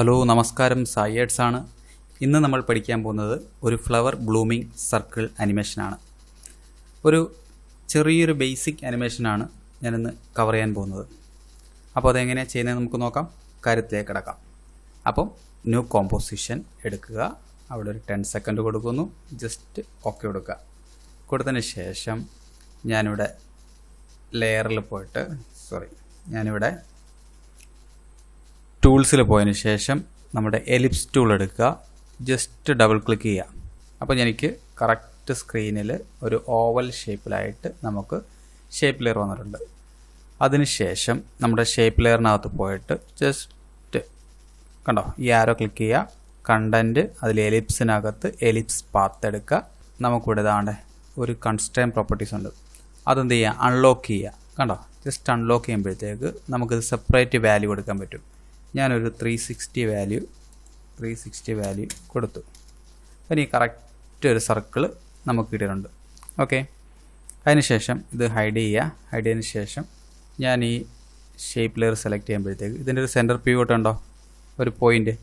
Hello നമസ്കാരം, saiarts ആണ്. ഇന്ന് നമ്മൾ പഠിക്കാൻ പോകുന്നത് ഒരു ഫ്ലവർ ബ്ലൂമിംഗ് സർക്കിൾ അനിമേഷനാണ്. ഒരു ചെറിയൊരു ബേസിക് അനിമേഷനാണ് ഞാനിന്ന് കവർ ചെയ്യാൻ പോകുന്നത്. അപ്പോൾ അതെങ്ങനെയാണ് ചെയ്യുന്നത് നമുക്ക് നോക്കാം. കാര്യത്തിലേക്ക് കിടക്കാം. അപ്പം ന്യൂ കോമ്പോസിഷൻ എടുക്കുക. അവിടെ ഒരു 10 സെക്കൻഡ് കൊടുക്കുന്നു. ജസ്റ്റ് ഓക്കെ കൊടുക്കുക. കൊടുത്തതിന് ശേഷം ഞാനിവിടെ ലെയറിൽ പോയിട്ട് ഞാനിവിടെ ടൂൾസിൽ പോയതിന് ശേഷം നമ്മുടെ എലിപ്സ് ടൂൾ എടുക്കുക. ജസ്റ്റ് ഡബിൾ ക്ലിക്ക് ചെയ്യുക. അപ്പോൾ എനിക്ക് കറക്റ്റ് സ്ക്രീനിൽ ഒരു ഓവൽ ഷേപ്പിലായിട്ട് നമുക്ക് ഷേപ്പ് ലെയർ വന്നിട്ടുണ്ട്. അതിനുശേഷം നമ്മുടെ ഷേപ്പ് ലെയറിനകത്ത് പോയിട്ട് ജസ്റ്റ് കണ്ടോ ഈ ആരോ ക്ലിക്ക് ചെയ്യുക. കണ്ടൻറ്റ് അതിൽ എലിപ്സിനകത്ത് എലിപ്സ് പാത്ത് എടുക്കുക. നമുക്കിവിടെ ഇതാണ്ട് ഒരു കൺസ്ട്രെയിൻ പ്രോപ്പർട്ടീസ് ഉണ്ട്. അതെന്ത് ചെയ്യുക, അൺലോക്ക് ചെയ്യുക. കണ്ടോ, ജസ്റ്റ് അൺലോക്ക് ചെയ്യുമ്പോഴത്തേക്ക് നമുക്കിത് സെപ്പറേറ്റ് വാല്യൂ കൊടുക്കാൻ പറ്റും. ഞാനൊരു 360 വാല്യൂ കൊടുത്തു. അപ്പം ഈ കറക്റ്റ് ഒരു സർക്കിൾ നമുക്ക് കിട്ടിയിട്ടുണ്ട്. ഓക്കെ, അതിനുശേഷം ഇത് ഹൈഡ് ചെയ്യുക. ഹൈഡ് ചെയ്തതിന് ശേഷം ഞാൻ ഈ ഷേപ്പ് ലെയർ സെലക്ട് ചെയ്യുമ്പോഴത്തേക്ക് ഇതിൻ്റെ ഒരു സെൻറ്റർ പിവോട്ട് ഉണ്ടോ, ഒരു പോയിൻ്റ്.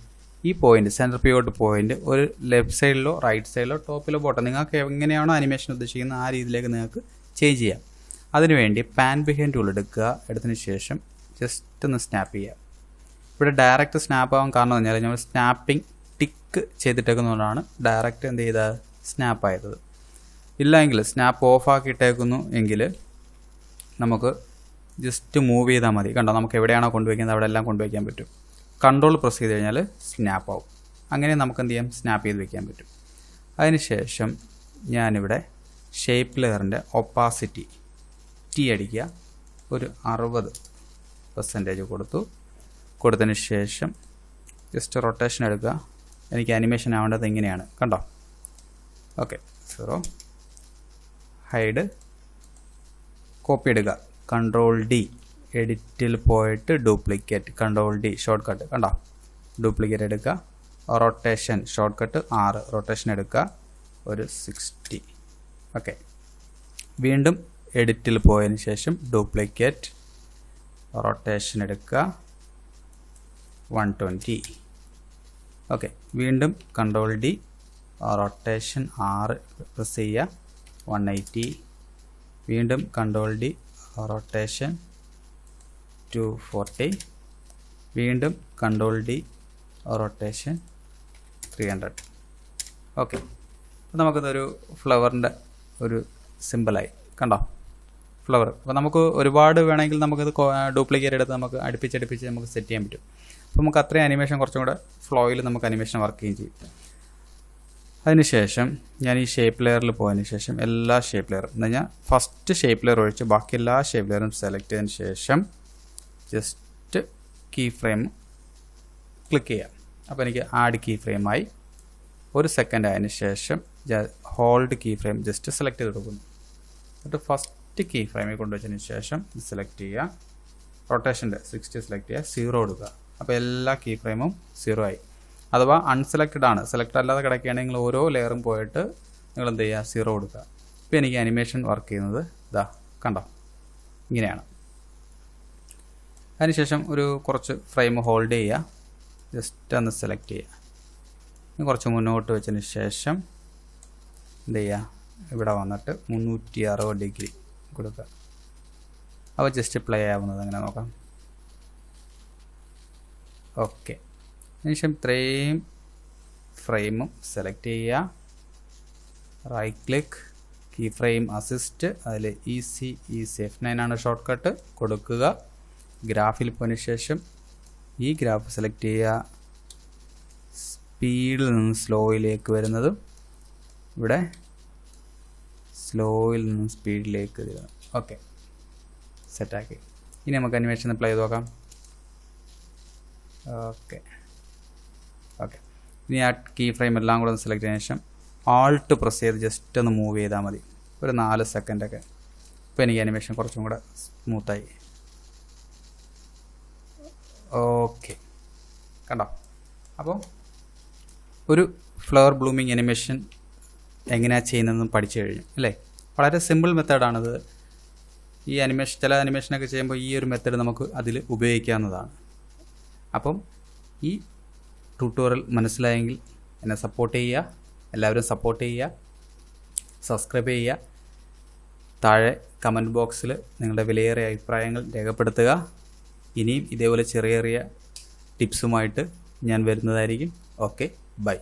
ഈ പോയിൻ്റ് സെൻറ്റർ പിവോട്ട് പോയിൻ്റ് ഒരു ലെഫ്റ്റ് സൈഡിലോ റൈറ്റ് സൈഡിലോ ടോപ്പിലോ ബോട്ടോ നിങ്ങൾക്ക് എങ്ങനെയാണോ അനിമേഷൻ ഉദ്ദേശിക്കുന്നത് ആ രീതിയിലേക്ക് നിങ്ങൾക്ക് ചേഞ്ച് ചെയ്യാം. അതിനുവേണ്ടി പാൻ ബിഹൈൻഡ് ടൂൾ എടുക്കുക. എടുത്തതിന് ശേഷം ജസ്റ്റ് ഒന്ന് സ്നാപ്പ് ചെയ്യുക. ഇവിടെ ഡയറക്റ്റ് സ്നാപ്പ് ആവാൻ കാരണം എന്ന് പറഞ്ഞാൽ നമ്മൾ സ്നാപ്പിംഗ് ടിക്ക് ചെയ്തിട്ടേക്കുന്നതുകൊണ്ടാണ് ഡയറക്റ്റ് എന്ത് ചെയ്താൽ സ്നാപ്പ് ആയത്. ഇല്ലെങ്കിൽ സ്നാപ്പ് ഓഫ് ആക്കിയിട്ടേക്കുന്നു എങ്കിൽ നമുക്ക് ജസ്റ്റ് മൂവ് ചെയ്താൽ മതി. കണ്ടോ, നമുക്ക് എവിടെയാണോ കൊണ്ടുവയ്ക്കുന്നത് അവിടെ എല്ലാം കൊണ്ടുവയ്ക്കാൻ പറ്റും. കൺട്രോൾ പ്രസ് ചെയ്ത് കഴിഞ്ഞാൽ സ്നാപ്പ് ആവും. അങ്ങനെ നമുക്ക് എന്ത് ചെയ്യാം, സ്നാപ്പ് ചെയ്ത് വയ്ക്കാൻ പറ്റും. അതിനുശേഷം ഞാനിവിടെ ഷേപ്പ് ലെയറിൻ്റെ ഒപ്പാസിറ്റി ടി അടിക്കുക. ഒരു 60% കൊടുത്തതിന് ശേഷം ജസ്റ്റ് റൊട്ടേഷൻ എടുക്കുക. എനിക്ക് അനിമേഷൻ ആവേണ്ടത് ഇങ്ങനെയാണ്. കണ്ടോ, ഓക്കെ. 0 ഹൈഡ് കോപ്പി എടുക്കുക. കൺട്രോൾ ഡി എഡിറ്റിൽ പോയിട്ട് duplicate. Control D short cut. കണ്ടോ, ഡ്യൂപ്ലിക്കേറ്റ് എടുക്കുക. റൊട്ടേഷൻ ഷോർട്ട് കട്ട് 6 റൊട്ടേഷൻ എടുക്കുക. ഒരു 60. ഓക്കെ, വീണ്ടും എഡിറ്റിൽ പോയതിന് ശേഷം ഡ്യൂപ്ലിക്കേറ്റ് റൊട്ടേഷൻ എടുക്കുക 120. ഓക്കെ, വീണ്ടും കൺട്രോൾ ഡി റൊട്ടേഷൻ 6 പ്രസ് ചെയ്യുക 180. വീണ്ടും കൺട്രോൾ ഡി റൊട്ടേഷൻ 240. വീണ്ടും കൺട്രോൾ ഡി റൊട്ടേഷൻ 300. ഓക്കെ, അപ്പോൾ നമുക്കിതൊരു ഫ്ലവറിൻ്റെ ഒരു സിമ്പിളായി. കണ്ടോ ഫ്ലവർ. അപ്പോൾ നമുക്ക് ഒരുപാട് വേണമെങ്കിൽ നമുക്കത് ഡ്യൂപ്ലിക്കേറ്റ് എടുത്ത് നമുക്ക് അടുപ്പിച്ചടുപ്പിച്ച് നമുക്ക് സെറ്റ് ചെയ്യാൻ പറ്റും. അപ്പോൾ നമുക്ക് അത്രയും അനിമേഷൻ കുറച്ചും കൂടെ ഫ്ലോയിൽ നമുക്ക് അനിമേഷൻ വർക്ക് ചെയ്യുകയും ചെയ്യും. അതിനുശേഷം ഞാൻ ഈ ഷേപ്പ് ലെയറിൽ പോയതിന് ശേഷം എല്ലാ ഷേപ്പ് ലെയർ എന്ന് പറഞ്ഞാൽ ഫസ്റ്റ് ഷേപ്പ് ലെയർ ഒഴിച്ച് ബാക്കി എല്ലാ ഷേപ്പ് ലെയറും സെലക്ട് ചെയ്തതിന് ശേഷം ജസ്റ്റ് കീ ഫ്രെയിം ക്ലിക്ക് ചെയ്യാം. അപ്പോൾ എനിക്ക് ആഡ് കീ ഫ്രെയിമായി. 1 സെക്കൻഡ് ആയതിനു ശേഷം hold key frame just select ചെയ്ത് കൊടുക്കുന്നു. എന്നിട്ട് ഫസ്റ്റ് കീ ഫ്രെയിമിൽ കൊണ്ടുവച്ചതിന് ശേഷം ഇത് സെലക്ട് ചെയ്യുക. റൊട്ടേഷൻ്റെ 60 സെലക്ട് ചെയ്യുക. 0 കൊടുക്കുക. അപ്പോൾ എല്ലാ കീ ഫ്രെയിമും 0 ആയി. അഥവാ അൺസെലക്റ്റഡ് ആണ്. സെലക്ട് അല്ലാതെ കിടക്കുകയാണെങ്കിൽ ഓരോ ലെയറും പോയിട്ട് നിങ്ങൾ എന്ത് ചെയ്യുക, 0 കൊടുക്കുക. ഇപ്പോൾ എനിക്ക് അനിമേഷൻ വർക്ക് ചെയ്യുന്നത് ഇതാ കണ്ടോ ഇങ്ങനെയാണ്. അതിനുശേഷം ഒരു കുറച്ച് ഫ്രെയിം ഹോൾഡ് ചെയ്യുക. ജസ്റ്റ് ഒന്ന് സെലക്ട് ചെയ്യുക. കുറച്ച് മുന്നോട്ട് വെച്ചതിന് ശേഷം എന്ത് ചെയ്യുക, ഇവിടെ വന്നിട്ട് 360 ഡിഗ്രി കൊടുക്കുക. അപ്പോൾ ജസ്റ്റ് പ്ലേ ആവുന്നത് അങ്ങനെ നോക്കാം. ഓക്കെ, അതിനുശേഷം ഇത്രയും ഫ്രെയിമും സെലക്ട് ചെയ്യുക. Right click key frame assist. അതിൽ ഈസി F9 ആണ് ഷോർട്ട് കട്ട്. കൊടുക്കുക. ഗ്രാഫിൽ പോയതിന് ശേഷം ഈ ഗ്രാഫ് സെലക്ട് ചെയ്യുക. സ്പീഡിൽ നിന്ന് സ്ലോയിലേക്ക് വരുന്നതും ഇവിടെ സ്ലോയിൽ നിന്ന് സ്പീഡിലേക്ക് വരിക. ഓക്കെ, സെറ്റാക്കി. ഇനി നമുക്ക് അനിമേഷൻ പ്ലേ ചെയ്ത് നോക്കാം. ഓക്കെ, ഇനി ആ കീ ഫ്രെയിം എല്ലാം കൂടെ ഒന്ന് സെലക്ട് ചെയ്തതിന് ശേഷം ആൾട്ട് പ്രസ് ചെയ്ത് ജസ്റ്റ് ഒന്ന് മൂവ് ചെയ്താൽ മതി. ഒരു 4 സെക്കൻഡൊക്കെ. ഇപ്പോൾ എനിക്ക് അനിമേഷൻ കുറച്ചും കൂടെ സ്മൂത്തായി. ഓക്കെ, കണ്ടോ. അപ്പോൾ ഒരു ഫ്ലവർ ബ്ലൂമിങ് അനിമേഷൻ എങ്ങനെയാണ് ചെയ്യുന്നതെന്നും പഠിച്ചു കഴിഞ്ഞു അല്ലേ. വളരെ സിമ്പിൾ മെത്തേഡാണിത്. ഈ ചില അനിമേഷനൊക്കെ ചെയ്യുമ്പോൾ ഈ ഒരു മെത്തേഡ് നമുക്ക് അതിൽ ഉപയോഗിക്കാവുന്നതാണ്. അപ്പം ഈ ട്യൂട്ടോറിയൽ മനസ്സിലായെങ്കിൽ എന്നെ സപ്പോർട്ട് ചെയ്യുക. എല്ലാവരും സപ്പോർട്ട് ചെയ്യുക, സബ്സ്ക്രൈബ് ചെയ്യുക. താഴെ കമൻറ്റ് ബോക്സിൽ നിങ്ങളുടെ വിലയേറിയ അഭിപ്രായങ്ങൾ രേഖപ്പെടുത്തുക. ഇനിയും ഇതേപോലെ ചെറിയ ചെറിയ ടിപ്സുമായിട്ട് ഞാൻ വരുന്നതായിരിക്കും. Okay, by.